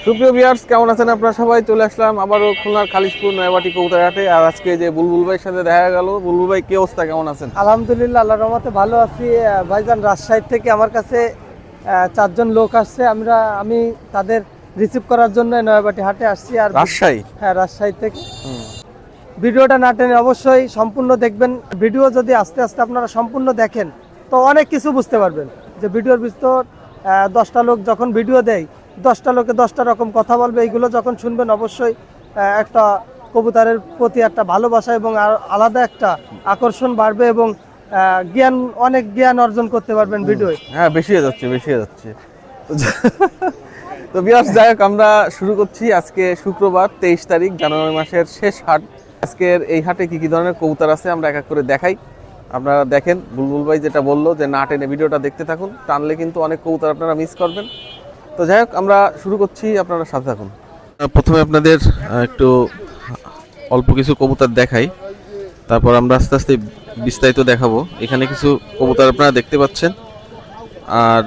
সুপ্রিয় ভিউয়ার্স, কেমন আছেন আপনারা সবাই? চলে আসলাম আবারও খুলনার খালিশপুর নয়াবাটি কবুতরহাটে। আর আজকে যে বুলবুল ভাইয়ের সাথে দেখা গেল। বুলবুল ভাই, কি অবস্থা, কেমন আছেন? আলহামদুলিল্লাহ, আল্লাহর রহমতে ভালো আছি। ভাইজান, রাজশাহী থেকে আমার কাছে 4জন লোক আসছে। আমি তাদের রিসিভ করার জন্য নয়াবাটি হাটে আসছি। আর রাজশাহী? হ্যাঁ, রাজশাহী থেকে। ভিডিওটা না টেনে অবশ্যই সম্পূর্ণ দেখবেন। ভিডিও যদি আস্তে আস্তে আপনারা সম্পূর্ণ দেখেন তো অনেক কিছু বুঝতে পারবেন। যে ভিডিওর ভিতর 10টা লোক যখন ভিডিও দেয়, 10টা লোকে 10টা রকম কথা বলবে। এইগুলো যখন শুনবেন অবশ্যই একটা কবুতরের প্রতি একটা ভালোবাসা এবং আলাদা একটা আকর্ষণ বাড়বে এবং অনেক জ্ঞান অর্জন করতে পারবেন ভিডিওয়। হ্যাঁ, বেশি হয়ে যাচ্ছে। তো ভিউয়ার্স, যাই হোক, আমরা শুরু করছি। আজকে শুক্রবার 23 তারিখ, জানুয়ারি মাসের শেষ হাট। আজকের এই হাটে কি কি ধরনের কবুতর আছে আমরা এক এক করে দেখাই। আপনারা দেখেন, বুলবুল ভাই যেটা বললো যে না টেনে ভিডিওটা দেখতে থাকুন, টানলে কিন্তু অনেক কবুতর আপনারা মিস করবেন। তো যাই হোক, আমরা শুরু করছি, আপনারা সাথে থাকুন। প্রথমে আপনাদের একটু অল্প কিছু কবুতর দেখাই, তারপর আমরা আস্তে আস্তে বিস্তারিত দেখাবো। এখানে কিছু কবুতর আপনারা দেখতে পাচ্ছেন। আর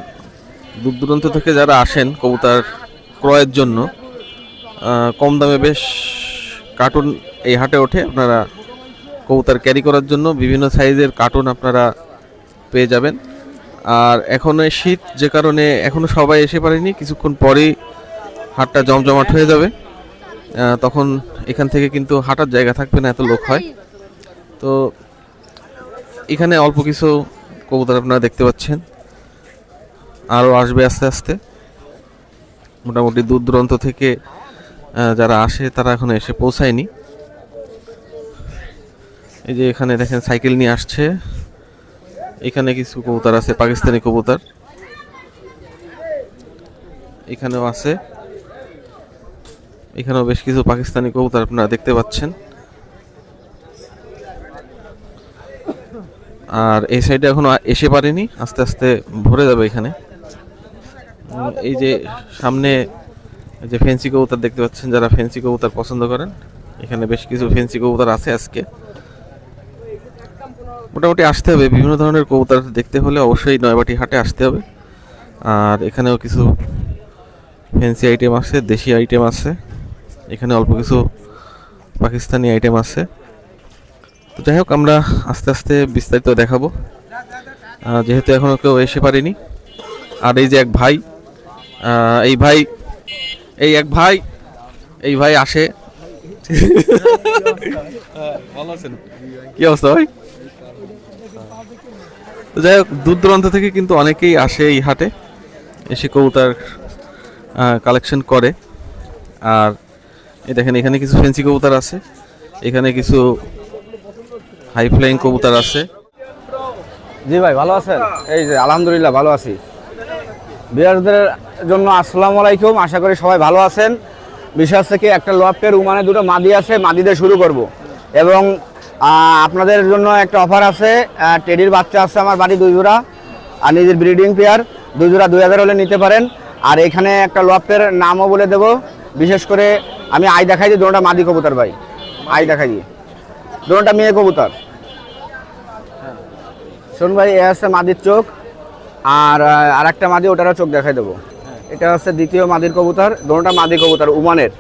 দূর দূরান্ত থেকে যারা আসেন কবুতর ক্রয়ের জন্য, কম দামে বেশ কার্টুন এই হাটে ওঠে। আপনারা কবুতর ক্যারি করার জন্য বিভিন্ন সাইজের কার্টুন আপনারা পেয়ে যাবেন। আর এখন শীত, যে কারণে এখনও সবাই এসে পারেনি। কিছুক্ষণ পরেই হাটটা জমজমাট হয়ে যাবে। তখন এখান থেকে কিন্তু হাঁটার জায়গা থাকবে না, এত লোক হয়। তো এখানে অল্প কিছু কবুতর আপনারা দেখতে পাচ্ছেন, আরও আসবে আস্তে আস্তে। মোটামুটি দূর দূরান্ত থেকে যারা আসে তারা এখনো এসে পৌঁছায়নি। এই যে এখানে দেখেন সাইকেল নিয়ে আসছে। এখানে কিছু কবুতর আছে, পাকিস্তানি কবুতর এখানেও আছে। এখানেও বেশ কিছু পাকিস্তানি কবুতর আপনারা দেখতে পাচ্ছেন। আর এই সাইডে এখনো এসে পারেনি, আস্তে আস্তে ভরে যাবে এখানে। এই যে সামনে যে ফেন্সি কবুতর দেখতে পাচ্ছেন, যারা ফেন্সি কবুতর পছন্দ করেন, এখানে বেশ কিছু ফেন্সি কবুতর আছে। আজকে মোটামুটি আসতে হবে, বিভিন্ন ধরনের কবুতর দেখতে হলে অবশ্যই নয়াবাটি হাটে আসতে হবে। আর এখানেও কিছু ফেন্সি আইটেম আছে, দেশি আইটেম আছে। এখানে অল্প কিছু পাকিস্তানি আইটেম আছে। তো যাই হোক, আমরা আস্তে আস্তে বিস্তারিত দেখাবো, যেহেতু এখনও কেউ এসে পারেনি। আর এই যে এক ভাই, এই ভাই আসে। ভালো আছেন? কি অবস্থা ভাই? যাই হোক, দূর দূরান্ত থেকে কিন্তু অনেকেই আসে এই হাটে, এসে কবুতর কালেকশন করে। আর এই দেখেন, এখানে কিছু ফেন্সি কবুতর আছে, এখানে কিছু হাই ফ্লাইং কবুতর আছে। জি ভাই, ভালো আছেন? এই যে আলহামদুলিল্লাহ ভালো আছি। বিয়ারদের জন্য আসসালামু আলাইকুম, আশা করি সবাই ভালো আছেন। বিশেষ থেকে একটা লফটের উমানে দুটো মাদি আছে, মাদিদের শুরু করব। এবং আপনাদের জন্য একটা অফার আছে, টেডির বাচ্চা আছে আমার বাড়ি 2 জোড়া, আর নিজের ব্রিডিং পেয়ার 2 জোড়া 2000 হলে নিতে পারেন। আর এখানে একটা লফটের নামও বলে দেব। বিশেষ করে আমি আই দেখাই দিই, দুটোটা মাদি কবুতর ভাই, আই দেখাই দিই, দুটোটা মেয়ে কবুতর। শোন ভাই, এ আছে মাদির চোখ, আর একটা মাদি, ওটারও চোখ দেখাই দেবো। এটা হচ্ছে দ্বিতীয় মাদির কবুতর, দুটোটা মাদি কবুতর উমানের।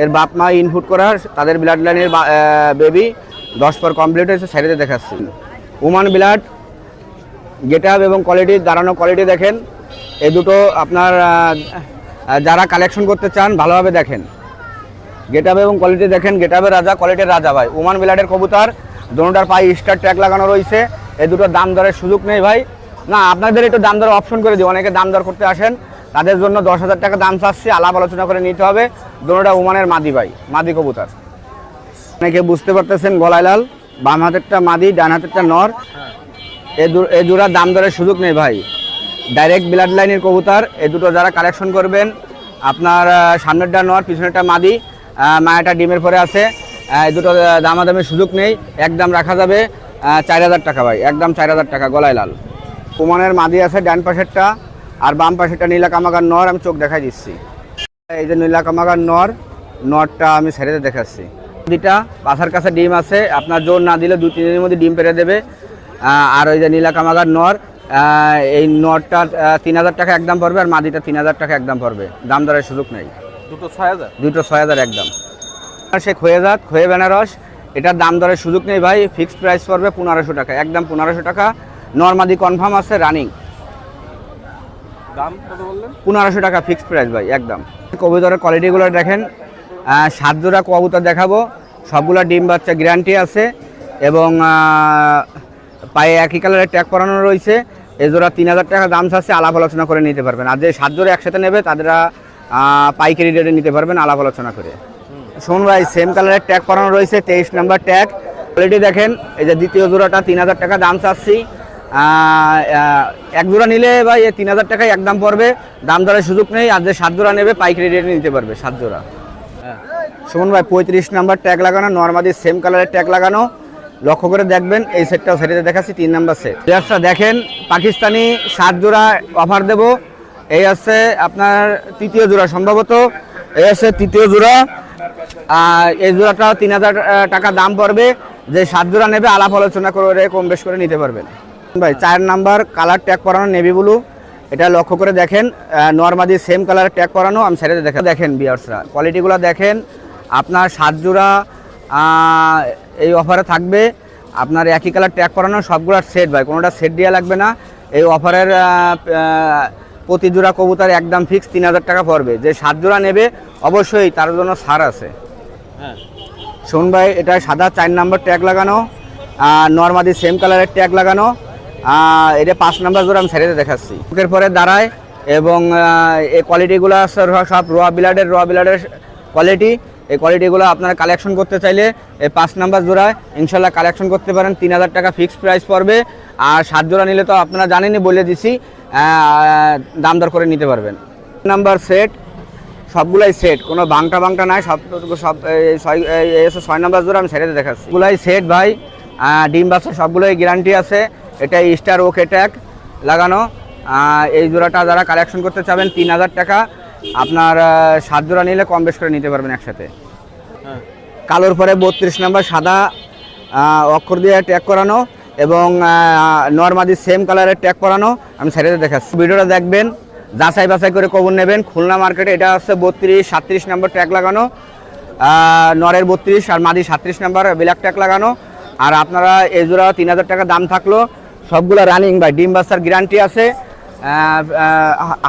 এর বাপ মা ইনপুট করার, তাদের ব্লাড লাইনের বেবি 10 পর কমপ্লিট হয়েছে। সাইডে দেখাচ্ছি উমান ব্লাড, গেট আপ এবং কোয়ালিটি, দাঁড়ানো কোয়ালিটি দেখেন। এই দুটো আপনার যারা কালেকশন করতে চান ভালোভাবে দেখেন, গেট আপ এবং কোয়ালিটি দেখেন। গেট আপের রাজা, কোয়ালিটির রাজা ভাই। উমান ব্লাডের কবুতর, দুটোটার পায়ে স্টার ট্যাগ লাগানো রয়েছে। এই দুটোর দাম দরের সুযোগ নেই ভাই, না আপনাদের একটু দাম দর অপশন করে দিই। অনেকে দাম দর করতে আসেন, তাদের জন্য 10,000 টাকা দাম চাচ্ছি, আলাপ আলোচনা করে নিতে হবে। দুটোটা উমানের মাদি ভাই, মাদি কবুতর। অনেকে বুঝতে পারতেছেন, গলায় লাল, বাম হাতেরটা মাদি, ডান হাতেরটা নর। এই দুটোর দাম দরের সুযোগ নেই ভাই, ডাইরেক্ট ব্লাড লাইনের কবুতর। এই দুটো যারা কালেকশন করবেন, আপনার সামনেরটা নর, পিছনেরটা মাদি, মায়াটা ডিমের পরে আছে। এই দুটো দামাদামের সুযোগ নেই, একদম রাখা যাবে 4000 টাকা ভাই, একদম 4000 টাকা। গলায় লাল উমানের মাদি আছে ডান পাশেরটা, আর বাম পাশেরটা নীলা কামাগার নর। আমি চোখ দেখাই দিচ্ছি, এই যে নীলা কামাগার নরটা আমি ছেড়ে দেখাচ্ছি। দুইটা পাশার কাছে ডিম আছে, আপনার জোর না দিলে 2-3 দিনের মধ্যে ডিম পেরে দেবে। আর ওই যে নীলা কামাগার নর, এই নটটা 3000 টাকা একদম পড়বে, আর মাদিটা 3000 টাকা একদম পড়বে, দাম দরের সুযোগ নেই। দুটো 6000? দুটো 6000 একদম। আর সে খয়ে বেনারস, এটার দাম দরের সুযোগ নেই ভাই, ফিক্সড প্রাইস পড়বে 1500 টাকা, একদম 1500 টাকা। নরমাদি কনফার্ম আছে, রানিং। দাম কত বললেন? 1500 টাকা ফিক্সড প্রাইস ভাই, একদম। কবুতরের কোয়ালিটিগুলো দেখেন, 7 জোড়া কবুতর দেখাবো, সবগুলো ডিম বাচ্চা গ্যারান্টি আছে, এবং পায়ে একই কালারের ট্যাগ পরানো রয়েছে। এই জোড়া 3000 টাকা দাম চাচ্ছে, আলাপ আলোচনা করে নিতে পারবেন। আর যে 7 জোড়া একসাথে নেবে তাদেরা পাইকারি রেটে নিতে পারবেন আলাপ আলোচনা করে। শোন ভাই, সেম কালারের ট্যাগ পরানো রয়েছে, 23 নাম্বার ট্যাগ। কোয়ালিটি দেখেন, এই যে দ্বিতীয় জোড়াটা 3000 টাকা দাম চাচ্ছি। এক জোড়া নিলে ভাই 3000 টাকায় একদম পড়বে, দাম দরের সুযোগ নেই। আর যে 7 জোড়া নেবে পাইকারি রেটে নিতে পারবে 7 জোড়া। সুমন ভাই, 35 নাম্বার ট্যাগ লাগানো, নরমাদি সেম কালারের ট্যাগ লাগানো, লক্ষ্য করে দেখবেন। এই সেটটাও সেটে দেখাচ্ছি, 3 নাম্বার সেট। পেঁয়াজটা দেখেন, পাকিস্তানি 7 জোড়া অফার দেব। এই আছে আপনার তৃতীয় জোড়া, সম্ভবত এই আছে তৃতীয় জোড়া। এই জোড়াটাও 3000 টাকা দাম পড়বে, যে 7 জোড়া নেবে আলাপ আলোচনা করে কম বেশ করে নিতে পারবেন ভাই। 4 নাম্বার কালার ট্যাগ করানো, নেভি ব্লু, এটা লক্ষ্য করে দেখেন, নরমাদি সেম কালার ট্যাগ করানো। আমি সাইডে দেখেন বিয়ার্সরা, কোয়ালিটিগুলো দেখেন। আপনার 7 জোড়া এই অফারে থাকবে, আপনার একই কালার ট্যাগ করানো, সবগুলোর সেট ভাই, কোনোটা সেট দেওয়া লাগবে না। এই অফারের প্রতি জোড়া কবুতর একদম ফিক্স 3000 টাকা পড়বে। যে 7 জোড়া নেবে অবশ্যই তার জন্য ছাড় আছে। হ্যাঁ শোন ভাই, এটা সাদা 4 নাম্বার ট্যাগ লাগানো, নরমাদি সেম কালারের ট্যাগ লাগানো। এটা 5 নাম্বার জোড়া আমি ছেড়ে দেখাচ্ছি, বুকের পরে দাঁড়ায়। এবং এই কোয়ালিটিগুলো সব র বিলাডের কোয়ালিটি। এই কোয়ালিটিগুলো আপনারা কালেকশন করতে চাইলে এই 5 নাম্বার জোড়ায় ইনশাল্লাহ কালেকশন করতে পারেন। 3000 টাকা ফিক্সড প্রাইস পড়বে। আর 7 জোড়া নিলে তো আপনারা জানেনই, বলে দিছি, দাম দর করে নিতে পারবেন। নাম্বার সেট, সবগুলাই সেট, কোনো বাংটা নাই, সব 6 নাম্বার জোড়া আমি ছেড়ে দেখাচ্ছি। সবগুলাই সেট ভাই, ডিম বাচ্চা সবগুলোই গ্যারান্টি আছে। এটা স্টার ওকে ট্যাগ লাগানো। এই জোড়াটা যারা কালেকশন করতে চাবেন 3000 টাকা, আপনার 7 জোড়া নিলে কম বেশ করে নিতে পারবেন একসাথে। কালোর পরে 32 নাম্বার সাদা অক্ষর দিয়ে ট্যাগ করানো, এবং নরমাদি সেম কালারের ট্যাগ করানো। আমি সাইডে দেখাচ্ছি, ভিডিওটা দেখবেন, যাচাই বাছাই করে কবর নেবেন। খুলনা মার্কেটে এটা হচ্ছে 32-37 নাম্বার ট্যাগ লাগানো, নরের 32 আর মাদি 37 নাম্বার ব্ল্যাক ট্যাগ লাগানো। আর আপনারা এই জোড়া 3000 টাকা দাম থাকলো, সবগুলো রানিং ভাই, ডিম বাচ্চার গ্যারান্টি আছে,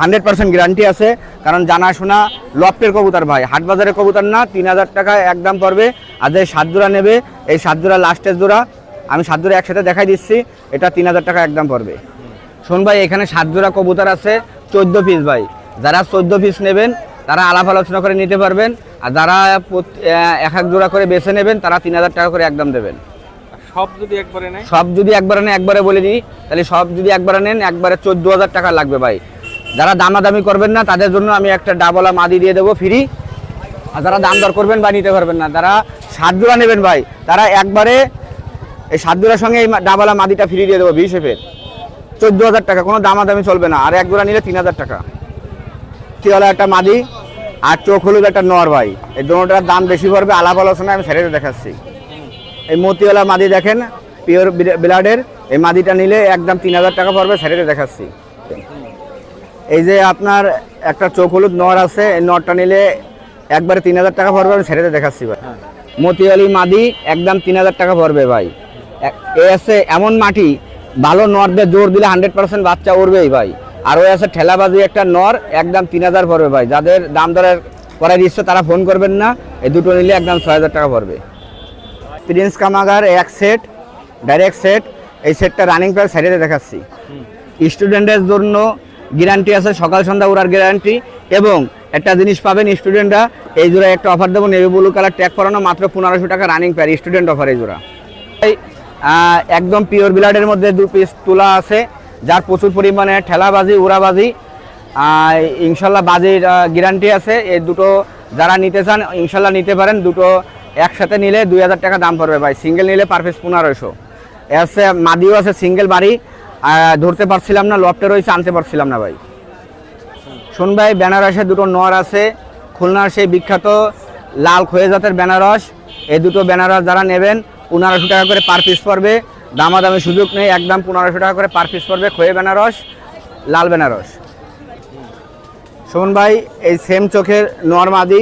100% গ্যারান্টি আছে। কারণ জানাশোনা লফটের কবুতর ভাই, হাট বাজারের কবুতর না। 3000 টাকা একদম পড়বে। আর যে 7 জোড়া নেবে, এই 7 জোড়া লাস্টের জোড়া, আমি 7 জোড়া একসাথে দেখাই দিচ্ছি, এটা 3000 টাকা একদম পড়বে। শোন ভাই, এখানে 7 জোড়া কবুতর আছে, 14 পিস ভাই। যারা 14 পিস নেবেন তারা আলাপ আলোচনা করে নিতে পারবেন। আর যারা এক জোড়া করে বেছে নেবেন তারা 3000 টাকা করে একদম দেবেন। সব যদি একবারে নেয়, সব যদি একবারে নেন, একবারে বলে দিই, তাহলে সব যদি একবারে নেন একবারে 14000 টাকা লাগবে ভাই। যারা দামাদামি করবেন না তাদের জন্য আমি একটা ডাবলা মাদি দিয়ে দেবো ফ্রি। আর যারা দাম দর করবেন বা নিতে পারবেন না, যারা 7 জোড়া নেবেন ভাই, তারা একবারে এই 7 জোড়ার সঙ্গে এই ডাবলা মাদিটা ফ্রি দিয়ে দেবো বিশেফের, 14000 টাকা, কোনো দামাদামি চলবে না। আর 1 জোড়া নিলে 3000 টাকা। তিওয়ালা একটা মাদি আর চোখ হলুদ একটা নর ভাই, এই দুটোটার দাম বেশি পড়বে, আলাপ আলোচনা আমি ছেড়ে দেখাচ্ছি। এই মতিওয়ালা মাদি দেখেন, পিওর ব্লাডের, এই মাদিটা নিলে একদম 3000 টাকা পড়বে, ছেড়ে দেখাচ্ছি। এই যে আপনার একটা চোখ হলুদ নর আছে, এই নরটা নিলে একবারে 3000 টাকা পড়বে, আমি ছেড়ে দেখাচ্ছি ভাই। মতিওয়ালি মাদি একদম 3000 টাকা পড়বে ভাই। এ আছে এমন মাটি, ভালো নর দিয়ে জোর দিলে 100% বাচ্চা উড়বেই ভাই। আর ওই আছে ঠেলাবাজি একটা নর, একদম 3000 পড়বে ভাই। যাদের দাম দরের করার ইচ্ছে তারা ফোন করবেন না, এই দুটো নিলে একদম 6000 টাকা পড়বে। প্রিন্স কামাগার এক সেট, ডাইরেক্ট সেট, এই সেটটা রানিং প্রাইস সাইডে দেখাচ্ছি। স্টুডেন্টের জন্য গ্যারান্টি আছে, সকাল সন্ধ্যা উড়ার গ্যারান্টি। এবং একটা জিনিস পাবেন স্টুডেন্টরা, এই জোড়া একটা অফার দেবো, নেভি ব্লু কালার ট্যাগ করানো, মাত্র 1500 টাকা রানিং প্রাইস, স্টুডেন্ট অফার এই জোড়া। একদম পিওর ব্লাডের মধ্যে 2 পিস তোলা আছে, যার প্রচুর পরিমাণে ঠেলাবাজি উড়াবাজি, ইনশাল্লাহ বাজির গ্যারান্টি আছে। এই দুটো যারা নিতে চান ইনশাল্লাহ নিতে পারেন। দুটো একসাথে নিলে 2000 টাকা দাম পড়বে ভাই, সিঙ্গেল নিলে পার পিস 1500। আছে মাদিও আছে সিঙ্গেল বাড়ি, ধরতে পারছিলাম না, লফটে রয়েছে, আনতে পারছিলাম না ভাই। শোন ভাই, বেনারসে দুটো নর আছে, খুলনার সেই বিখ্যাত লাল খয়ে জাতের বেনারস। এই দুটো বেনারস যারা নেবেন 1500 টাকা করে পার পিস পড়বে। দামাদামি সুযোগ নেই, একদম 1500 টাকা করে পার পিস পড়বে। খয়ে বেনারস, লাল বেনারস। সুমন ভাই, এই সেম চোখের নরমাদি,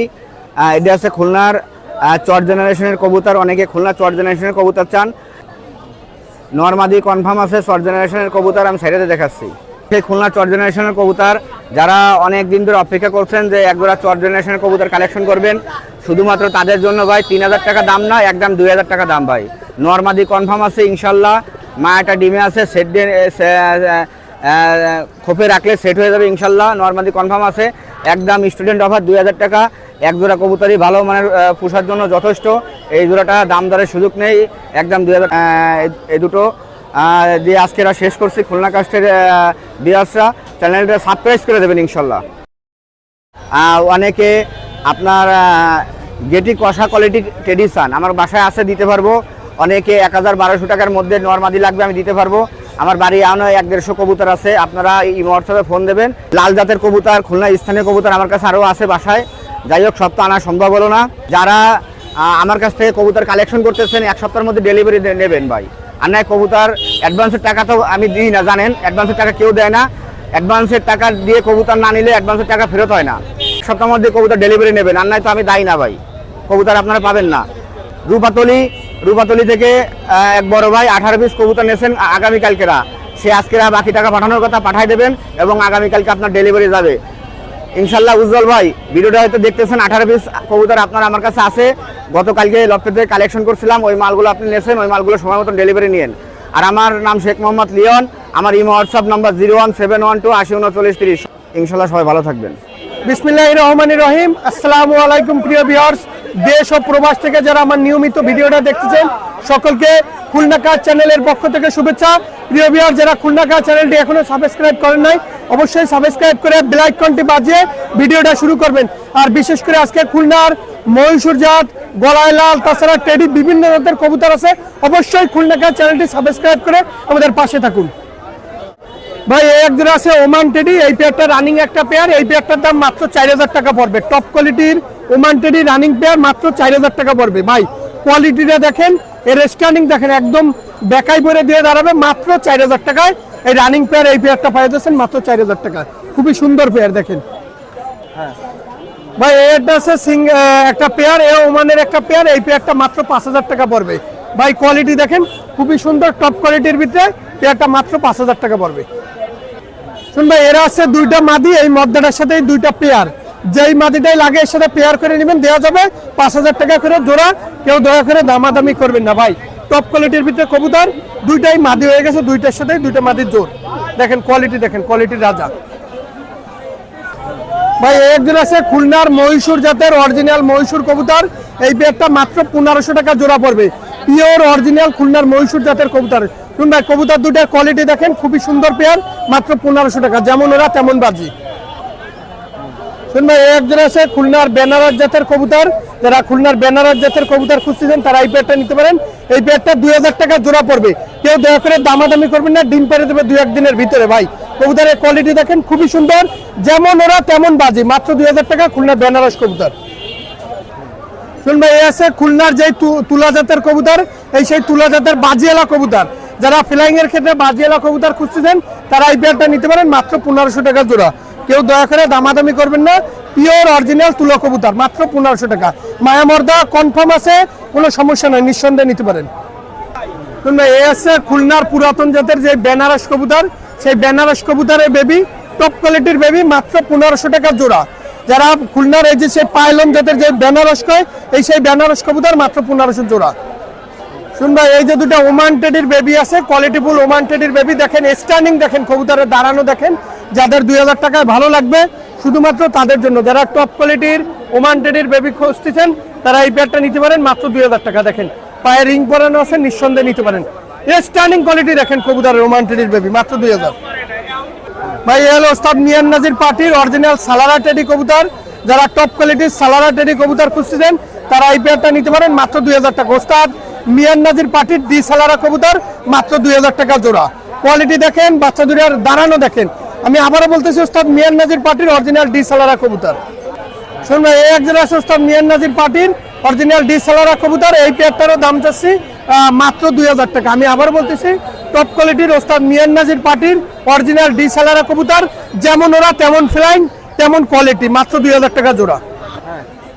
এটা আছে খুলনার চর জেনারেশনের কবুতর। অনেকে খুলনা চর জেনারেশনের কবুতর চান। নরমাদি কনফার্ম আছে, চর জেনারেশনের কবুতর আমি সাইডে দেখাচ্ছি। সেই খুলনা চর জেনারেশনের কবুতর যারা অনেক দিন ধরে অপেক্ষা করছেন যে একজোড়া চর জেনারেশনের কবুতর কালেকশন করবেন, শুধুমাত্র তাদের জন্য ভাই 3000 টাকা দাম না, একদম 2000 টাকা দাম ভাই। নরমাদি কনফার্ম আছে ইনশাল্লাহ, মায়াটা ডিমে আছে, সেট খোপে রাখলে সেট হয়ে যাবে ইনশাল্লাহ। নরমাদি কনফার্ম আছে, একদম স্টুডেন্ট অফার 2000 টাকা। এক জোড়া কবুতরই ভালো মানের পোষার জন্য যথেষ্ট। এই জোড়াটা দাম দরের সুযোগ নেই, একদম 2000। এই দুটো দিয়ে আজকে শেষ করছি। খুলনা কাস্টের বিয়াসরা চ্যানেলটা সাবস্ক্রাইব করে দেবেন ইনশাল্লাহ। অনেকে আপনার গেটি কষা কোয়ালিটি টেডি চান, আমার বাসায় আছে, দিতে পারবো। অনেকে 1000-1200 টাকার মধ্যে নরমাদি লাগবে, আমি দিতে পারবো। আমার বাড়ি আনো 150 কবুতর আছে, আপনারা এই হোয়াটসঅ্যাপে ফোন দেবেন। লাল জাতের কবুতর, খুলনা স্থানীয় কবুতর আমার কাছে আরও আছে বাসায়। যাই হোক, সব তো আনা সম্ভব হলো না। যারা আমার কাছ থেকে কবুতর কালেকশন করতেছেন, 1 সপ্তাহের মধ্যে ডেলিভারি নেবেন ভাই। আর নয় কবুতর অ্যাডভান্সের টাকা তো আমি দিই না, জানেন অ্যাডভান্সের টাকা কেউ দেয় না। অ্যাডভান্সের টাকা দিয়ে কবুতর না নিলে অ্যাডভান্সের টাকা ফেরত হয় না। 1 সপ্তাহের মধ্যে কবুতর ডেলিভারি নেবেন, আর নয় তো আমি দায়ী না ভাই, কবুতর আপনারা পাবেন না। রূপাতলি থেকে এক বড় ভাই 18 পিস কবুতর নিয়েছেন আগামীকালকেরা, সে আজকেরা বাকি টাকা পাঠানোর কথা পাঠাই দেবেন এবং আগামীকালকে আপনার ডেলিভারি যাবে ইনশাল্লাহ। উজ্জ্বল ভাই, ভিডিওটা হয়তো দেখতেছেন, 18 পিস কবুতর আপনার আমার কাছে আছে। গতকালকে লফটে থেকে কালেকশন করছিলাম, ওই মালগুলো আপনি নিয়েছেন, ওই মালগুলো সময় মতন ডেলিভারি নিয়েন। আর আমার নাম শেখ মোহাম্মদ লিওন, আমার ইমো হোয়াটসঅ্যাপ নাম্বার 01712 803930। ইনশাল্লাহ সবাই ভালো থাকবেন। বিসমিল্লাহির রহমানির রহিম। আসসালামু আলাইকুম প্রিয় ভিউয়ার্স, দেশ ও প্রবাস থেকে যারা আমার নিয়মিত ভিডিওটা দেখতেছেন, সকলকে খুলনা কাজ চ্যানেলের পক্ষ থেকে শুভেচ্ছা। প্রিয় ভিউয়ার, যারা খুলনা কাজ চ্যানেলটি এখনো সাবস্ক্রাইব করেন নাই, অবশ্যই সাবস্ক্রাইব করে বেল আইকনটি বাজিয়ে ভিডিওটা শুরু করবেন। আর বিশেষ করে আজকে খুলনার মহীশূর জাত, গলায় লাল, তাছাড়া টেডি, বিভিন্ন জাতের কবুতর আছে। অবশ্যই খুলনা কাজ চ্যানেলটি সাবস্ক্রাইব করে আমাদের পাশে থাকুন। ভাই, এই একজন আছে ওমান টেডি, এই পেয়ারটা রানিং একটা পেয়ার। এই পেয়ারটার দাম মাত্র 4000 টাকা পড়বে। টপ কোয়ালিটির ওমান টেডি রানিং পেয়ার, মাত্র 4000 টাকা পড়বে। ভাই, কোয়ালিটিটা দেখেন, এর স্ট্যান্ডিং দেখেন, একদম বেকাই পরে দিয়ে দাঁড়াবে মাত্র 4000 টাকায়। এই রানিং পেয়ার, এই পেয়ারটা পাই যাচ্ছেন মাত্র 4000 টাকা। খুবই সুন্দর পেয়ার দেখেন। ভাই, এটা আছে একটা পেয়ার, এ ওমানের একটা পেয়ার। এই পেয়ারটা মাত্র 5000 টাকা পড়বে। ভাই, কোয়ালিটি দেখেন, খুবই সুন্দর, টপ কোয়ালিটির ভিতরে পেয়ারটা মাত্র 5000 টাকা পড়বে। শুন ভাই, এরা আছে দুইটা মাদি, এই মদ্দাটার সাথে এই দুইটা পেয়ার। যেই মাদিটাই লাগে এর সাথে পেয়ার করে নেবেন, দেওয়া যাবে 5000 টাকা করে জোড়া। কেউ দয়া করে দামাদামি করবেন না ভাই। টপ কোয়ালিটির ভিতরে কবুতর, দুইটাই মাদি হয়ে গেছে, দুইটার সাথে দুইটা মাদির জোর। দেখেন কোয়ালিটি, দেখেন কোয়ালিটির রাজা। ভাই, একজন আছে খুলনার মহীশূর জাতের অরিজিনাল মহীশূর কবুতর। এই পেয়ারটা মাত্র 1500 টাকা জোড়া পড়বে। পিওর অরিজিনাল খুলনার মহীশূর জাতের কবুতর। শুন ভাই, কবুতর দুটার কোয়ালিটি দেখেন, খুবই সুন্দর পেয়ার, মাত্র 1500 টাকা। যেমন ওরা তেমন বাজি। শুন ভাই, একজন আছে খুলনার বেনারস জাতের কবুতর। যারা খুলনার বেনারস জাতের কবুতর খুঁজতেছেন তারা এই পেয়ারটা নিতে পারেন। এই পেয়ারটা 2000 টাকা জোড়া পড়বে। কেউ দয়া করে দামাদামি করবেন না, ডিম পেড়ে দেবে 2-1 দিনের ভিতরে। ভাই, কবুতরের কোয়ালিটি দেখেন, খুবই সুন্দর, যেমন ওরা তেমন বাজি, মাত্র 2000 টাকা খুলনার বেনারস কবুতর। শুন ভাই, এই আছে খুলনার যে তুলা জাতের কবুতর, এই সেই তুলা জাতের বাজিয়ালা কবুতর। যারা ফ্লাইং এর ক্ষেত্রে বাজিয়ালা কবুতর খুঁজতেছেন তারা এই পেয়ারটা নিতে পারেন, মাত্র 1500 টাকা জোড়া। কেউ দয়া করে দামাদামি করবেন না, পিওর অরিজিনাল তুলা কবুতর, মাত্র 1500 টাকা। মায়ামর্দা কনফার্ম আছে, কোনো সমস্যা নয়, নিঃসন্দেহে নিতে পারেন। শুন ভাই, এই আছে খুলনার পুরাতন জাতের যে বেনারস কবুতর, সেই বেনারস কবুতরের বেবি, টপ কোয়ালিটির বেবি, মাত্র 1500 টাকা জোড়া। যারা খুলনার এই যে সেই পাইলন জাতের যে বেনারস কয়, এই সেই বেনারস কবুতর, মাত্র 1500 জোড়া। শুন ভাই, এই যে দুটো ওমান টেডির বেবি আছে, কোয়ালিটিফুল ওমান টেডির বেবি। দেখেন স্ট্যান্ডিং, দেখেন কবুতরের দাঁড়ানো দেখেন। যাদের 2000 টাকায় ভালো লাগবে, শুধুমাত্র তাদের জন্য। যারা টপ কোয়ালিটির ওমান টেডির বেবি খুঁজতেছেন তারা এই পেয়ারটা নিতে পারেন, মাত্র 2000 টাকা। দেখেন পায়ে রিং পরানো আছে, নিঃসন্দেহে নিতে পারেন। স্ট্যান্ডিং কোয়ালিটি দেখেন কবুতরের ওমান টেডির বেবি, মাত্র 2000। ভাই, হলো ওস্তাদ মিয়ান নাজির পার্টির অরিজিনাল সালারা টেডি কবুতর। যারা টপ কোয়ালিটির সালারা টেডি কবুতর খুঁজতেছেন তারা এই পেয়ারটা নিতে পারেন, মাত্র 2000 টাকা। ওস্তাদ মিয়ান নাজির পার্টির ডি সালারা কবুতর, মাত্র 2000 টাকা জোড়া। কোয়ালিটি দেখেন, বাচ্চা দুটার দাঁড়ানো দেখেন। আমি আবারও বলতেছি, ওস্তাদ মিয়ান নাজির পার্টির অরিজিনাল ডি সালারা কবুতর। শুন ভাই, এই একজন আছে ওস্তাদ মিয়ান নাজির পার্টির অরিজিনাল ডিসেলারা কবুতর, এই পেয়ারটারও দাম চাচ্ছি মাত্র 2000 টাকা। আমি আবার বলতেছি টপ কোয়ালিটির ওস্তাদ মিয়ান নাজির পার্টির অরিজিনাল ডিসেলারা কবুতর, যেমন ওরা তেমন ফ্লাইং তেমন কোয়ালিটি, মাত্র 2000 টাকা জোড়া।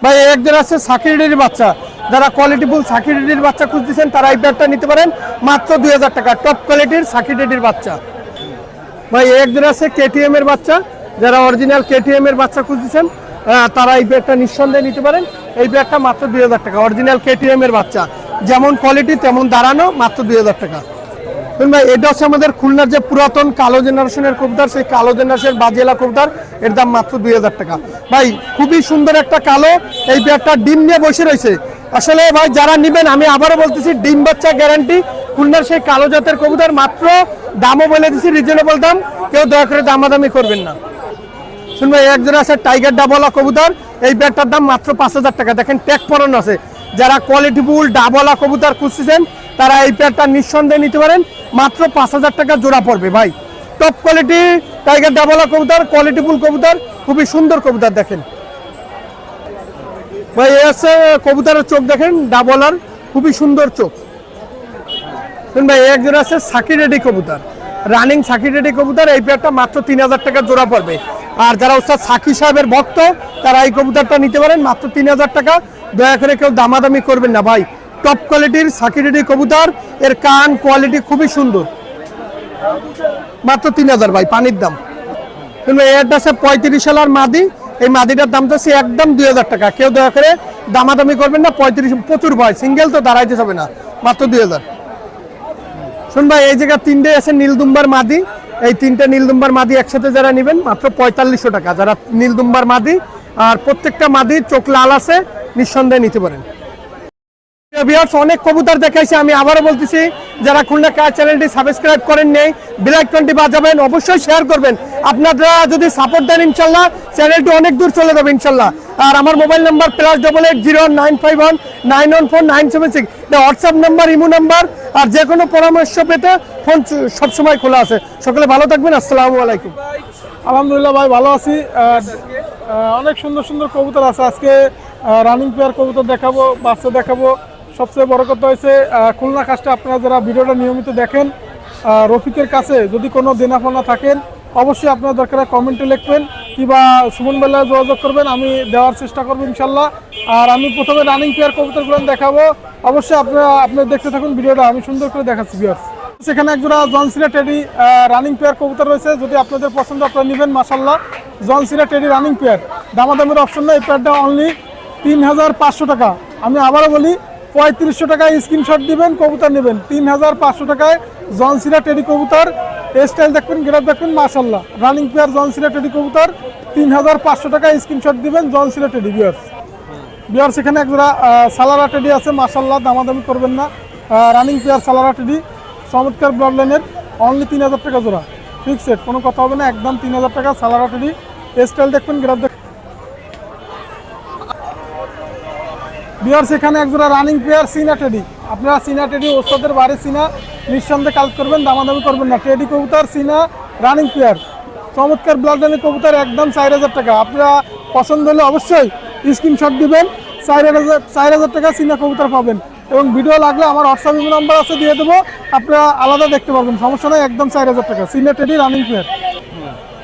ভাই একজন আছে সাকিরেডির বাচ্চা, যারা কোয়ালিটিফুল সাকিরেডির বাচ্চা খুঁজতেছেন তারা এই পেয়ারটা নিতে পারেন মাত্র 2000 টাকা, টপ কোয়ালিটির সাকিরেডির বাচ্চা। ভাই একজন আছে কেটিএম এর বাচ্চা, যারা অরিজিনাল কেটিএম এর বাচ্চা খুঁজতেছেন তারা এই পেয়ারটা নিঃসন্দেহে নিতে পারেন। এই পেয়ারটা মাত্র 2000 টাকা, অরিজিনাল কেটিএম এর বাচ্চা, যেমন কোয়ালিটি তেমন দাঁড়ানো, মাত্র 2000 টাকা। ভাই এটা হচ্ছে আমাদের খুলনার যে পুরাতন কালো জেনারেশনের কবুতর, সেই কালো জেনারেশনের বাজিয়ালা কবুতর, এর দাম মাত্র 2000 টাকা। ভাই খুবই সুন্দর একটা কালো, এই পেয়ারটা ডিম নিয়ে বসে রয়েছে। আসলে ভাই যারা নেবেন, আমি আবারও বলতেছি ডিম বাচ্চা গ্যারান্টি, খুলনার সেই কালো জাতের কবুতর, মাত্র দামও বলে দিচ্ছি রিজনেবল দাম, কেউ দয়া করে দামাদামি করবেন না। শুনবে একজন আছে টাইগার ডাবলা কবুতর, এই পেয়ারটার দাম মাত্র 5000 টাকা। দেখেন ট্যাগ পরানো আছে, যারা কোয়ালিটিফুল ডাবলা কবুতর খুঁজতেছেন তারা এই পেয়ারটা নিঃসন্দেহে নিতে পারেন, মাত্র 5000 টাকা জোড়া পড়বে। ভাই টপ কোয়ালিটি টাইগার ডাবলা কবুতর, কোয়ালিটিফুল কবুতর, খুবই সুন্দর কবুতর। দেখেন ভাই এ আছে কবুতরের চোখ, দেখেন ডাবলার, খুবই সুন্দর চোখ। ভাই একজন আছে সাকিরেডি কবুতর, রানিং সাকিরেডি কবুতর, এই পেয়ারটা মাত্র 3000 টাকা জোড়া পড়বে। আর যারা ওস্তাদ সাকি সাহেবের ভক্ত তারা এই কবুতরটা নিতে পারেন মাত্র 3000 টাকা। দয়া করে কেউ দামাদামি করবেন না। ভাই টপ কোয়ালিটির সাকিরেডি কবুতর, এর কান কোয়ালিটি খুবই সুন্দর, মাত্র 3000 ভাই পানির দাম। এটা আছে 35 সালার মাদি, এই মাদিটার দাম চাচ্ছি একদম 2000 টাকা। কেউ দয়া করে দামাদামি করবেন না, 35 প্রচুর ভয়, সিঙ্গেল তো দাঁড়াইতে যাবে না, মাত্র 2000। শুন ভাই এই জায়গা 3টে আছে নীলদুম্বার মাদি, এই 3টে নীলদুম্বার মাদি একসাথে যারা নেবেন মাত্র 4500 টাকা, যারা নীলদুম্বার মাদি। আর প্রত্যেকটা মাদির চোখ লাল আছে, নিঃসন্দেহে নিতে পারেন। অনেক কবুতর দেখাইছি, আমি আবারও বলতেছি যারা খুলনা কার চ্যানেলটি সাবস্ক্রাইব করেন নেই, বেল আইকনটি বাজাবেন, অবশ্যই শেয়ার করবেন। আপনারা যদি সাপোর্ট দেন ইনশাল্লাহ চ্যানেলটি অনেক দূর চলে যাবে ইনশাল্লাহ। আর আমার মোবাইল নাম্বার +880951914976, এটা হোয়াটসঅ্যাপ নাম্বার, ইমো নাম্বার। আর যে কোনো পরামর্শ পেতে ফোন সবসময় খোলা আছে। সকলে ভালো থাকবেন, আসসালামু আলাইকুম। আলহামদুলিল্লাহ ভাই ভালো আছি। অনেক সুন্দর সুন্দর কবুতর আছে, আজকে রানিং পেয়ার কবুতর দেখাবো, বাচ্চা দেখাবো। সবচেয়ে বড় কথা হয়েছে খুলনা কাজটা আপনারা যারা ভিডিওটা নিয়মিত দেখেন, রফিকের কাছে যদি কোনো দেনাফোনা থাকেন অবশ্যই আপনার দরকার কমেন্টে লিখবেন, কিংবা সুমন বেলায় যোগাযোগ করবেন, আমি দেওয়ার চেষ্টা করবো ইনশাল্লাহ। আর আমি প্রথমে রানিং পেয়ার কবুতরগুলো দেখাবো, অবশ্যই আপনারা দেখতে থাকুন ভিডিওটা, আমি সুন্দর করে দেখাচ্ছি ভিউয়ার্স। সেখানে একজোড়া জনসিরা টেডি রানিং পেয়ার কবুতর রয়েছে, যদি আপনাদের পছন্দ আপনারা নেবেন মাশাল্লাহ। জনসিরা টেডি রানিং পেয়ার, দামাদামের অপশন না, এই পেয়ারটা অনলি 3500 টাকা। আমি আবারও বলি 3500 টাকায় স্ক্রিনশট দিবেন, কবুতর নেবেন 3500 টাকায় জনসিরা টেডি কবুতর। স্টাইল দেখবেন, গ্রাফ দেখবেন, মাশাল্লাহ রানিং পেয়ার জনসিরা টেডি কবুতর 3500 টাকায় স্ক্রিনশট দিবেন, জনসিরা টেডি ভিউয়ার্স। এখানে একজোড়া সালারা টেডি আছে, মাশাল্লাহ দামাদামি করবেন না, রানিং পেয়ার সালারা টেডি, চমৎকার ব্লাড লাইনের, অনলি 3000 টাকা জোড়া, ফিক্সড, কোনো কথা হবে না, একদম 3000 টাকা সালারা টেডি। স্টাইল দেখবেন, গ্রাফ দেখবেন ভিউয়ার্স। এখানে একজোড়া রানিং পেয়ার সিনা টেডি, আপনারা সিনা টেডি ওস্তাদের বাড়ি সিনা নিঃসন্দেহে কালেক্ট করবেন, দামাদামি করবেন না। টেডি কবুতর সিনা রানিং পেয়ার, চমৎকার ব্লাড লাইনের কবুতর, একদম 4000 টাকা। আপনারা পছন্দ হলে অবশ্যই স্ক্রিনশট দিবেন, 4000 টাকা সিনা কবুতর পাবেন। এবং ভিডিও লাগলে আমার হোয়াটসঅ্যাপ নাম্বার আছে, দিয়ে দেবো, আপনারা আলাদা দেখতে পারবেন, সমস্যা নেই, একদম 4000 টাকা সিনা টেডি রানিং পেয়ার।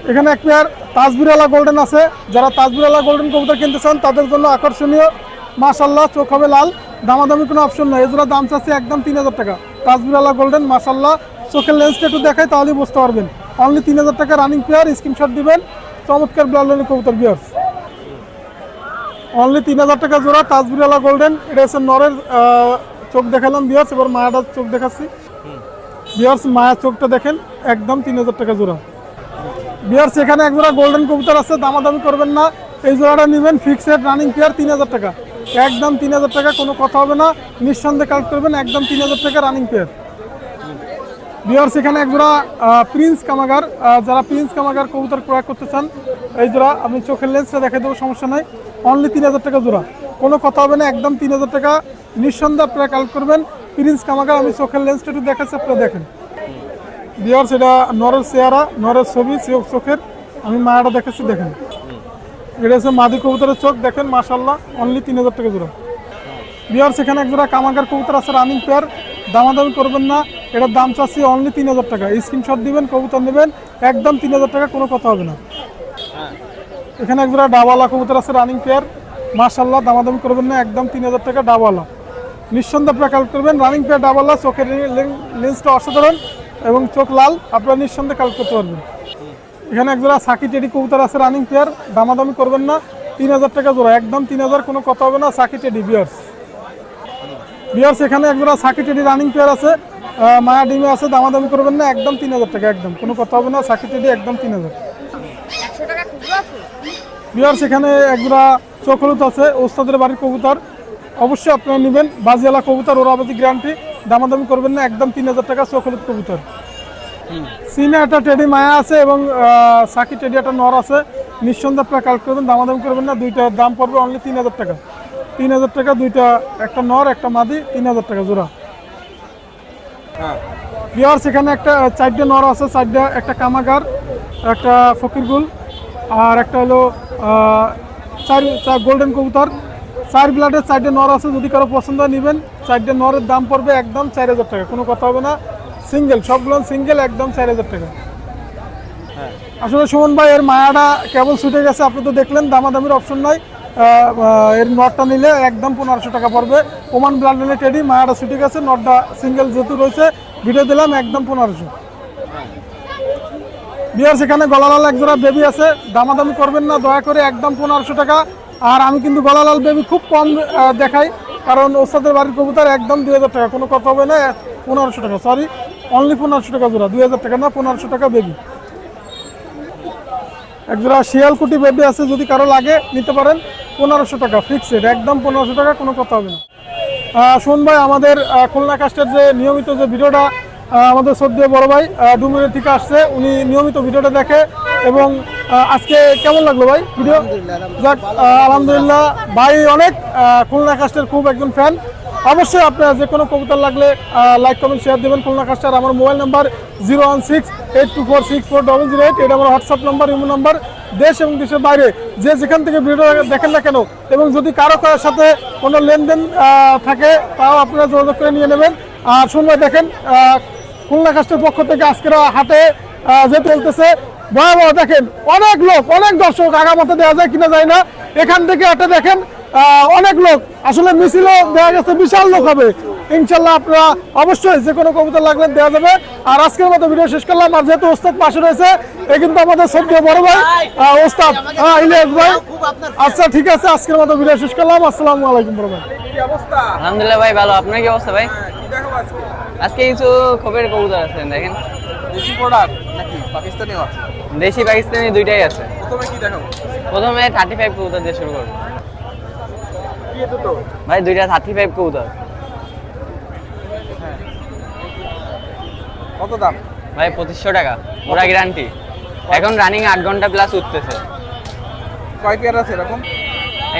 এখানে এক পেয়ার তাজবিরালা গোল্ডেন আছে, যারা তাজবিরালা গোল্ডেন কবুতর কিনতে চান তাদের জন্য আকর্ষণীয়, মাশাল্লাহ চোখ হবে লাল, দামাদামি কোনো অপশন নয়। এজোড়া দাম চাচ্ছে একদম 3000 টাকা, তাজবিরালা গোল্ডেন, মাশাল্লাহ চোখের লেন্সটা একটু দেখায় তাহলেই বুঝতে পারবেন। অনলি 3000 টাকা রানিং পেয়ার, স্ক্রিনশট দিবেন, চমৎকার ব্লাড লাইনের কবুতর ভিউয়ার্স। অনলি 3000 টাকা জোড়া তাজবিরালা গোল্ডেন। এটা হচ্ছে নরের চোখ দেখালাম ভিউয়ার্স, এবার মায়াটার চোখ দেখাচ্ছি ভিউয়ার্স। মায়ার চোখটা দেখেন, একদম 3000 টাকা জোড়া ভিউয়ার্স। এখানে এক জোড়া গোল্ডেন কবুতর আছে, দামাদামি করবেন না, এই জোড়াটা নেবেন ফিক্সড রানিং পেয়ার 3000 টাকা, একদম 3000 টাকা, কোনো কথা হবে না, নিঃসন্দেহে কালেক্ট করবেন, একদম 3000 টাকা রানিং পেয়ার ভিউয়ার্স। এখানে এক জোড়া প্রিন্স কামাগার, যারা প্রিন্স কামাগার কবুতর ক্রয় করতে চান, এই জোড়া আমি চোখের লেন্সটা দেখে দেবো, সমস্যা নাই, অনলি 3000 টাকা জোড়া, কোনো কথা হবে না, একদম 3000 টাকা, নিঃসন্দেহে আপনারা কালেক্ট করবেন প্রিন্স কামাগার। আমি চোখের লেন্সটা একটু দেখাচ্ছি, আপনারা দেখেন ভিউয়ার্স। এটা নরের চেহারা, নরের ছবি চোখের, আমি মায়াটা দেখাচ্ছি, দেখেন এটা হচ্ছে মাদি কবুতরের চোখ, দেখেন মাশাল্লাহ, অনলি 3000 টাকা জোড়া ভিউয়ার্স এখানে একজোড়া কামাগার কবুতর আছে রানিং পেয়ার, দামাদামি করবেন না, এটার দাম চাচ্ছি অনলি 3000 টাকা। স্ক্রিনশট দিবেন, কবুতর নেবেন, একদম 3000 টাকা, কোনো কথা হবে না। এখানে একজোড়া ডাবওয়ালা কবুতর আছে রানিং পেয়ার, মাশাআল্লাহ, দামাদামি করবেন না, একদম 3000 টাকা ডাবওয়ালা। নিঃসন্দেহে আপনারা কালেক্ট করবেন, রানিং পেয়ার ডাবওয়ালা, চোখের লেন্সটা অসাধারণ এবং চোখ লাল, আপনারা নিঃসন্দেহে কালেক্ট করতে পারবেন। এখানে একজোড়া সাকি টেডি কবুতর আছে রানিং পেয়ার, দামাদামি করবেন না, 3000 টাকা জোড়া, একদম 3000, কোনো কথা হবে না। সাকি টেডি ভিউয়ার্স এখানে একজোড়া সাকি টেডি রানিং পেয়ার আছে, মায়া ডিমে আছে, দামাদামি করবেন না, একদম 3000 টাকা, একদম কোনো কথা হবে না। সাকি টেডি একদম 3000। ভিউয়ার্স এখানে একজোড়া চোখ হলুদ আছে, ওস্তাদের বাড়ির কবুতর, অবশ্যই আপনারা নেবেন, বাজিয়ালা কবুতর, ওরাবাদি গ্যারান্টি, দামাদামি করবেন না, একদম 3000 টাকা চোখ হলুদ কবুতর। সিনে একটা টেডি মায়া আছে এবং সাকি টেডি একটা নর আছে, নিঃসন্দেহে আপনারা কালেক্ট করবেন, দামাদামি করবেন না, দুইটার দাম পড়বে অনলি 3000 টাকা। 3000 টাকা দুইটা, একটা নর একটা মাদি, 3000 টাকা জোড়া। ভিউয়ার্স এখানে একটা 4টে নর আছে, 4টে, একটা কামাগার, একটা ফকিরগুল, আর একটা হলো 4 গোল্ডেন কবুতর, 4 ব্লাডের 4টে নর আছে, যদি কারো পছন্দ হয় নেবেন। 4টে নরের দাম পড়বে একদম 4000 টাকা, কোনো কথা হবে না। সিঙ্গেল, সবগুলো সিঙ্গেল, একদম 4000 টাকা। আসলে সুমন ভাই এর মায়াটা কেবল ছুটে গেছে, আপনি তো দেখলেন, দামাদামির অপশন নাই। এর নটটা নিলে একদম 1500 টাকা পড়বে। ওমান ব্লাড নিলে টেডি, মায়াটা ছুটে গেছে, নটটা সিঙ্গেল যেহেতু রয়েছে, ভিডিও দিলাম, একদম 1500। ভিউয়ার্স এখানে গলালাল একজোড়া বেবি আছে, দামাদামি করবেন না দয়া করে, একদম 1500 টাকা। আর আমি কিন্তু গলালাল বেবি খুব কম দেখাই, কারণ ওস্তাদের বাড়ির কবুতর, একদম 2000 টাকা, কোনো কথা হবে না। 1500 টাকা, সরি, অনলি 1500 টাকা জোড়া, 2000 টাকা না, 1500 টাকা বেবি। একজোড়া শিয়ালকুটি বেবি আছে, যদি কারো লাগে নিতে পারেন, 1500 টাকা ফিক্সড, একদম 1500 টাকা, কোনো কথা হবে না। শোন ভাই, আমাদের খুলনা কাস্টের যে নিয়মিত যে ভিডিওটা, আমাদের শ্রদ্ধেয় বড় ভাই ডুমুরের থেকে আসছে, উনি নিয়মিত ভিডিওটা দেখে, এবং আজকে কেমন লাগলো ভাই ভিডিও? যাক, আলহামদুলিল্লাহ, ভাই অনেক খুলনা কাস্টের খুব একজন ফ্যান। অবশ্যই আপনার যে কোনো কবুতর লাগলে লাইক কমেন্ট শেয়ার দেবেন। খুলনা কাস্টার, আমার মোবাইল নাম্বার 01682464008, এটা আমার হোয়াটসঅ্যাপ নাম্বার, ইমো নাম্বার। দেশ এবং দেশের বাইরে যে যেখান থেকে ভিডিও দেখেন না কেন, এবং যদি কারো কারোর সাথে কোনো লেনদেন থাকে, তাও আপনারা যোগাযোগ করে নিয়ে নেবেন। আর শুনবে দেখেন, খুলনা কাস্টের পক্ষ থেকে আজকের হাটে যে চলতেছে, ভয়াবহ, দেখেন অনেক লোক, অনেক দর্শক, আগামাতে দেওয়া যায় কিনা যায় না, এখান থেকে হাটে দেখেন অনেক লোক, আসলে মিছিলও দেওয়া গেছে, বিশাল লোক হবে ইনশাল্লাহ। আপনারা অবশ্যই যে কোনো কবুতর লাগলে দেওয়া যাবে। আর আজকের মতো ভিডিও শেষ করলাম। আর যেহেতু ওস্তাদ পাশে রয়েছে, এ কিন্তু আমাদের শ্রদ্ধেয় বড় ভাই ওস্তাদ ইলিয়াস ভাই। আচ্ছা ঠিক আছে, আজকের মতো ভিডিও শেষ করলাম। আসসালামু আলাইকুম বড় ভাই। আলহামদুলিল্লাহ ভাই, ভালো। আপনার কি অবস্থা ভাই? আজকে কিছু খোপের কবুতর আছে, দেখেন। দেশি প্রোডাক্ট নাকি পাকিস্তানিও আছে? দেশি পাকিস্তানি দুইটাই আছে। প্রথমে কি দেখাবো? প্রথমে 35 কবুতর দিয়ে শুরু করবো কি দুটো? ভাই, দুইটা 35 কবুতর। কত দাম? ভাই 2500 টাকা, ওরা গ্যারান্টি। এখন রানিং 8 ঘন্টা প্লাস উঠতেছে। কয় পেয়ার আছে এরকম?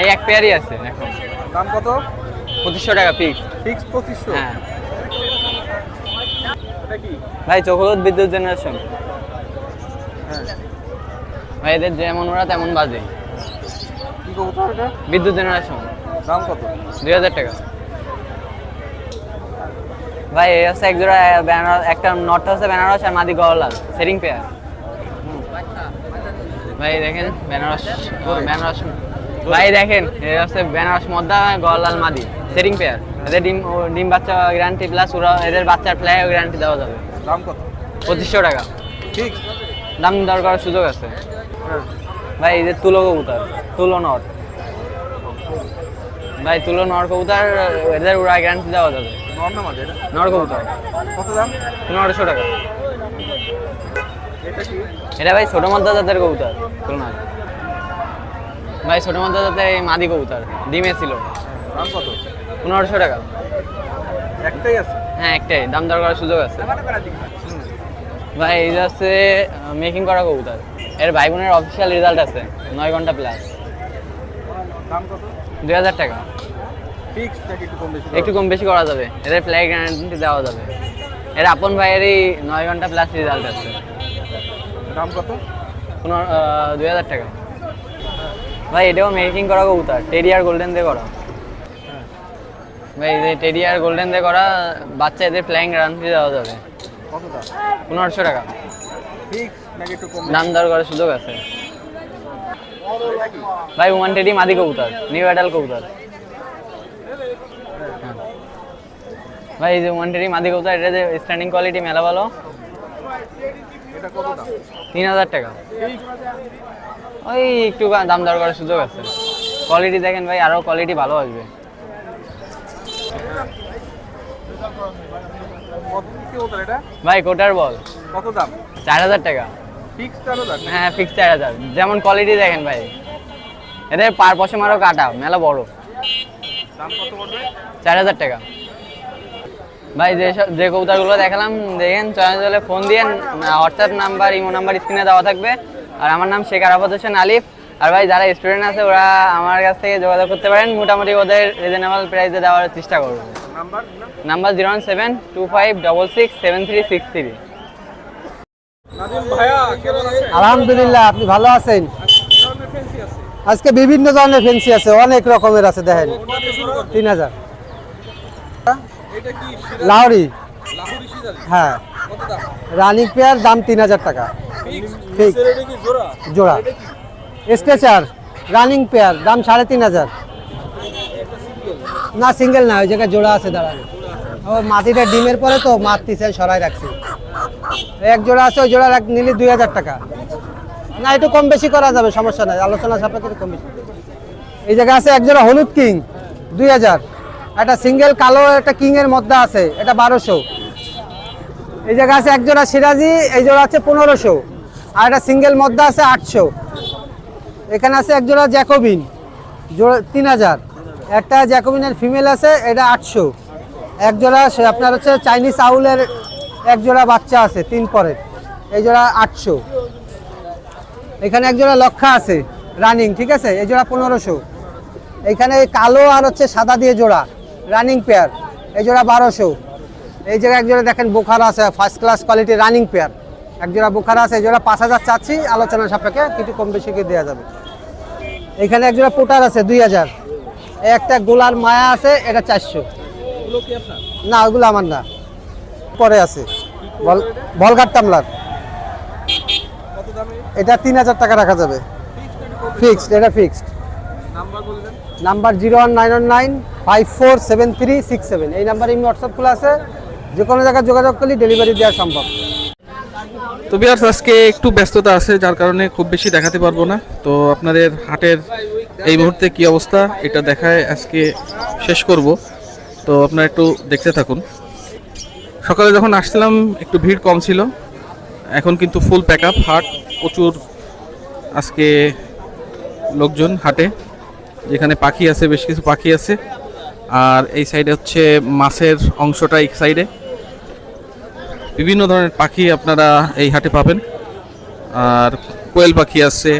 এই এক পেয়ারই আছে এখন। দাম কত? 2500 টাকা ফিক্স। ফিক্স 2500? হ্যাঁ এটা কি? ভাই, চোখলুদ বিদ্যুৎ জেনারেশন। হ্যাঁ। ভাই এদের যেমন ওরা তেমন বাজে। কি কবুতর এটা? বিদ্যুৎ জেনারেশন। দাম কত? 2000 টাকা। ভাই এই হচ্ছে একজোড়া একটা নটটা হচ্ছে বেনারস আর মাদি গলালাল, সেটিং পেয়ার। ভাই দেখেন বেনারস, বেনারস ভাই দেখেন, এই হচ্ছে বেনারস মদ্দা, গলালাল মাদি, সেটিং পেয়ার। এদের ডিম বাচ্চা গ্যারান্টি প্লাস ওরা এদের বাচ্চার ফ্লাই গ্যারান্টি দেওয়া যাবে। দাম কত? 2500 টাকা। ঠিক। দাম দর করার সুযোগ আছে। ভাই এদের তুলো কবুতর, তুলো নর। ভাই তুলো নর কবুতর, এদের ওরা গ্যারান্টি দেওয়া যাবে। নর না মাদি এটা? নর কবুতর। কত দাম? 1500 টাকা। এটা কি? এটা ভাই ছোট মদ্দা জাতের কবুতর, খুলনা। ভাই ছোট মদ্দা জাতের এই মাদি কবুতর, ডিমে ছিল। দাম কত? 1500 টাকা। একটাই আছে? হ্যাঁ একটাই, দাম দর করার সুযোগ আছে। ভাই এই হচ্ছে মেকিং করা কবুতর, এর ভাই বোনের অফিসিয়াল রেজাল্ট আছে, 9 ঘন্টা প্লাস। দাম কত? 2000 টাকা। ফিক্স নাকি একটু কম বেশি? একটু কম বেশি করা যাবে, এদের ফ্লাই গ্যারান্টি দেওয়া যাবে। এর আপন ভাইয়েরই 9 ঘন্টা প্লাস রেজাল্ট আছে। দাম কত? 2000 টাকা। ভাই এটাও মেকিং করা কবুতর, টেডি আর গোল্ডেন দিয়ে করা। ভাই এই যে টেডি আর গোল্ডেন দিয়ে করা বাচ্চা, এদের ফ্লাইং গ্যারান্টি দেওয়া যাবে। কত দাম? 1500 টাকা। ফিক্স নাকি একটু কম? দাম দর করার সুযোগ আছে। ভাই ওমান টেডি মাদি কবুতর, নিউ অ্যাডাল কবুতর। ভাই এই যে ওমান টেডি মাদি কবুতর, এটা যে স্ট্যান্ডিং কোয়ালিটি মেলা ভালো। এটা কত দাম? 3000 টাকা। ওই একটু দাম দর করার সুযোগ আছে। কোয়ালিটি দেখেন ভাই, আরো কোয়ালিটি ভালো আসবে। কত কি কবুতর এটা? ভাই কোটার বল কত দাম? 4000 টাকা। ফিক্স 4000? হ্যাঁ ফিক্স 4000। যেমন কোয়ালিটি দেখেন ভাই, এদের পার পশম আরো কাটা মেলা বড়। দাম কত পড়বে? 4000 টাকা। ভাই যে কবুতরগুলো দেখালাম দেখেন, চয়েস হলে ফোন দিয়েন। হোয়াটসঅ্যাপ নাম্বার, ইমো নাম্বার স্ক্রিনে দেওয়া থাকবে। আর আমার নাম শেখ আরাফাত হোসেন আলিফ। আর ভাই যারা স্টুডেন্ট আছে ওরা আমার কাছ থেকে যোগাযোগ করতে পারেন, মোটামুটি ওদের রিজনেবল প্রাইসে দেওয়ার চেষ্টা করবো। নাম্বার 01725667363। ভাইয়া কেমন আছেন? আলহামদুলিল্লাহ, আপনি ভালো আছেন? আজকে বিভিন্ন ধরনের ফেন্সি আছে, অনেক রকমের আছে, দেখেন 3000। এটা কি লাহোরি, লাহোরি সিজারি? হ্যাঁ কত দাম? রানিং পেয়ার, দাম 3000 টাকা ফিক্স? ঠিক। এটা কি জোড়া? জোড়া স্ট্রেচার রানিং পেয়ার, দাম 3500। না সিঙ্গেল না, ওই জায়গায় জোড়া আছে দাঁড়ানো। ওই মাটিটা ডিমের পরে তো মারতিছে, সরাই রাখছি। এক জোড়া আছে, ওই জোড়া নিলে 2000 টাকা। না একটু কম বেশি করা যাবে, সমস্যা নাই, আলোচনা সাপেক্ষে একটু কম বেশি। এই জায়গায় আছে এক জোড়া হলুদ কিং 2000। একটা সিঙ্গেল কালো একটা কিং এর মধ্যে আছে, এটা 1200। এই জায়গায় আছে এক জোড়া সিরাজি, এই জোড়া আছে 1500। আর একটা সিঙ্গেল মধ্যে আছে 800। এখানে আছে এক জোড়া জ্যাকোবিন, জোড়া 3000। একটা জ্যাকোবিনের ফিমেল আছে, এটা 800। এক জোড়া আপনার হচ্ছে চাইনিজ আউলের এক জোড়া বাচ্চা আছে 3 পরের, এই জোড়া 800। এখানে এক জোড়া লক্ষা আছে রানিং, ঠিক আছে, এই জোড়া 1500। এখানে কালো আর হচ্ছে সাদা দিয়ে জোড়া রানিং পেয়ার, এই জোড়া 1200। এই জায়গায় এক জোড়া দেখেন বোখারা আছে, first class quality running pair, এক জোড়া বোখারা আছে, এই জোড়া 5000 চাচ্ছি, আলোচনা সাপেক্ষে কিছু কম বেশি করে দেওয়া যাবে। এখানে এক জোড়া পোটার আছে 2000। একটা গোলার মায়া আছে, এটা 400। এগুলো কি আপনার? না ওগুলো আমার না, পরে আছে বলগার টামলার, কত দামে? এটা 3000 টাকা রাখা যাবে ফিক্সড, এটা ফিক্সড। নাম্বার বলবেন? নাম্বার 01999547367। এই নাম্বারে আমি হোয়াটসঅ্যাপ খোলা আছে, যে কোনো জায়গায় যোগাযোগ করলে ডেলিভারি দেওয়া সম্ভব। তো বিয়ার্স আজকে একটু ব্যস্ততা আছে, যার কারণে খুব বেশি দেখাতে পারবো না। তো আপনাদের হাটের এই মুহূর্তে কি অবস্থা এটা দেখায় আজকে শেষ করব। তো আপনারা একটু দেখতে থাকুন। সকালে যখন আসছিলাম একটু ভিড় কম ছিল, এখন কিন্তু ফুল প্যাক আপ হাট, প্রচুর আজকে লোকজন হাটে। যেখানে পাখি আছে, বেশ কিছু পাখি আছে। আর এই সাইডে হচ্ছে মাছের অংশটা, এই সাইডে বিভিন্ন ধরনের পাখি আপনারা এই হাটে পাবেন। আর কোয়েল পাখি আছে,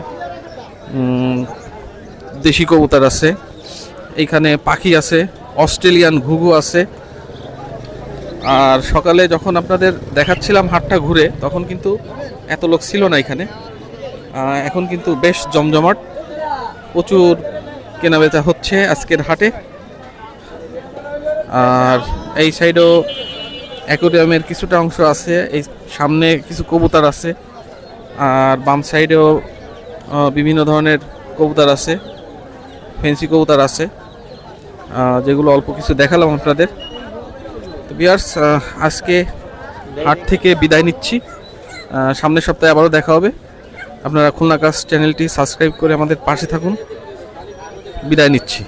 দেশি কবুতর আছে, এইখানে পাখি আছে, অস্ট্রেলিয়ান ঘুঘু আছে। আর সকালে যখন আপনাদের দেখাচ্ছিলাম হাটটা ঘুরে, তখন কিন্তু এত লোক ছিল না এখানে। এখন কিন্তু বেশ জমজমাট, প্রচুর কেনাবেচা হচ্ছে আজকের হাটে। আর এই সাইডেও অ্যাকোরিয়ামের কিছুটা অংশ আছে, এই সামনে কিছু কবুতর আছে। আর বাম সাইডেও বিভিন্ন ধরনের কবুতর আছে, ফেন্সি কবুতর আছে, যেগুলো অল্প কিছু দেখালাম আপনাদের। তো ভিউয়ার্স আজকে হাট থেকে বিদায় নিচ্ছি, সামনের সপ্তাহে আবারও দেখা হবে। আপনারা খুলনা কাস্ট চ্যানেলটি সাবস্ক্রাইব করে আমাদের পাশে থাকুন। বিদায় নিচ্ছি।